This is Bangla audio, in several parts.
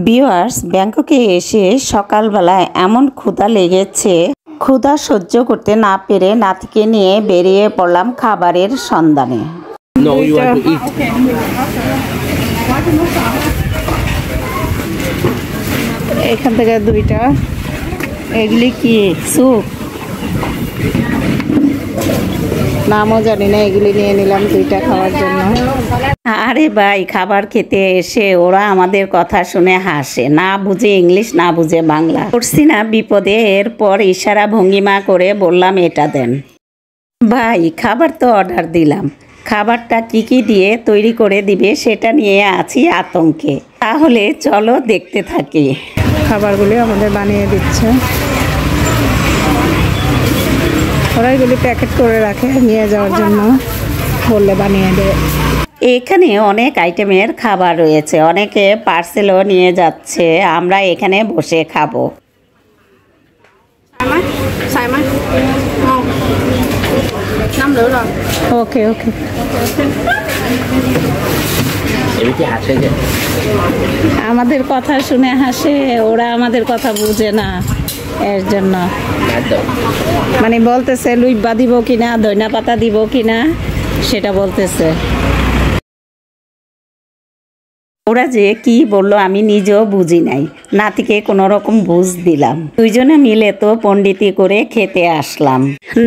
ভিউয়ার্স, ব্যাংককে এসে সকালবেলায় এমন ক্ষুধা লেগেছে, ক্ষুধা সহ্য করতে না পেরে নাতিকে নিয়ে বেরিয়ে পড়লাম খাবারের সন্ধানে। এখান থেকে দুইটা, এগুলি কি স্যুপ নামও জানি না, এগুলি নিয়ে নিলাম দুইটা খাওয়ার জন্য। আরে ভাই, খাবার খেতে এসে ওরা আমাদের কথা শুনে হাসে, না বুঝে ইংলিশ না বুঝে বাংলা। করছি না বিপদে, এরপর ইশারা ভঙ্গিমা করে বললাম এটা দেন। ভাই, খাবার তো অর্ডার দিলাম, খাবারটা কি কি দিয়ে তৈরি করে দিবে সেটা নিয়ে আছি আতঙ্কে। তাহলে চলো দেখতে থাকি। খাবারগুলি আমাদের বানিয়ে দিচ্ছে, ওরা এগুলি প্যাকেট করে রাখে নিয়ে যাওয়ার জন্য, বললে বানিয়ে দেয়। এখানে অনেক আইটেমের খাবার রয়েছে, অনেকে পার্সেলও নিয়ে যাচ্ছে, আমরা এখানে বসে খাবো। ওকে ওকে। আমাদের কথা শুনে হাসে, ওরা আমাদের কথা বুঝে না, এর জন্য মানে বলতেছে লুইবা দিব কিনা, ধনিয়া পাতা দিব কিনা সেটা বলতেছে। ওরা যে কি বললো আমি নিজেও বুঝি নাই, নাতিকে কোনো রকম বুঝ দিলাম। দুইজনে মিলে তো পণ্ডিতি করে খেতে আসলাম,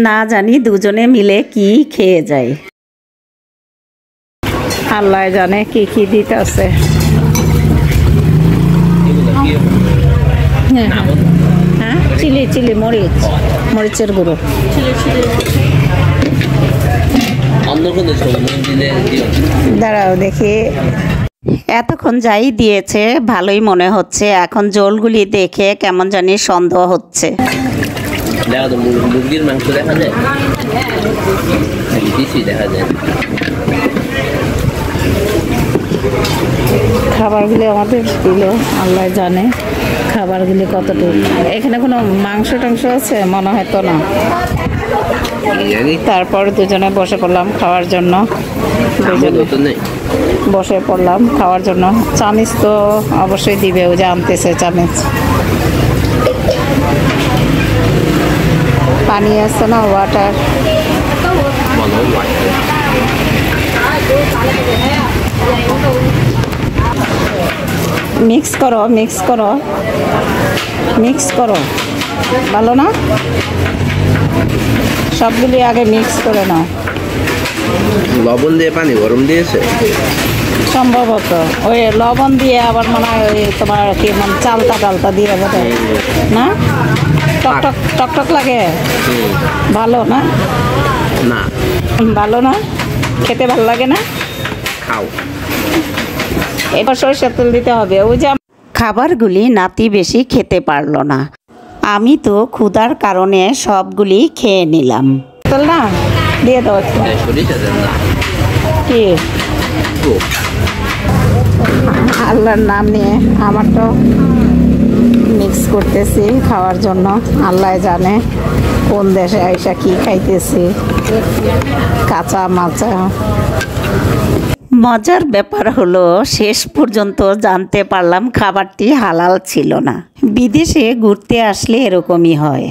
না জানি দুজনে মিলে কি খেয়ে যায়। আল্লাহ জানে কি কি দিতেছে। হ্যাঁ, চিলি চিলি মরিচ, মরিচের গুঁড়ো। দাঁড়াও দেখি, এতক্ষণ যাই দিয়েছে ভালোই মনে হচ্ছে, এখন জলগুলি দেখে কেমন জানি সন্দেহ হচ্ছে। মুরগির মাংস দেখা যায়, দেখা যায়। খাবারগুলি আমাদের দিল, আল্লাহ জানে খাবারগুলি কতটুকু। এখানে কোনো মাংস টাংস আছে মনে হয় তো না। তারপর দুজনে বসে পড়লাম খাওয়ার জন্য, বসে পড়লাম খাওয়ার জন্য। চামিচ তো অবশ্যই দিবে, ও যে আনতেছে চামিচ। পানি আছে না, ওয়াটার। মিক্স করো মিক্স করো মিক্স করো, ভালো না? সবগুলি আগে মিক্স করে নাও। লবণ দিয়ে পানি গরম দিয়েছে সম্ভবত, ওই লবণ দিয়ে আবার মনে হয় ওই তোমার কি মানে চালতা টালতা দিয়ে বোধ না, টকটক টকটক লাগে। ভালো না? না ভালো না, খেতে ভালো লাগে না। খাও, এবার সরষের তেল দিতে হবে। ওই যে খাবারগুলি নাতি বেশি খেতে পারলো না, আমি তো ক্ষুধার কারণে সবগুলি খেয়ে নিলাম। তেল না দিয়ে দাও কি, আল্লাহর নাম নিয়ে আমার তো মিক্স করতেছি খাওয়ার জন্য। আল্লাহ জানে কোন দেশে আইসা কি খাইতেছি, কাঁচা মাচা। মজার ব্যাপার হলো শেষ পর্যন্ত জানতে পারলাম খাবারটি হালাল ছিল না। বিদেশে ঘুরতে আসলে এরকমই হয়।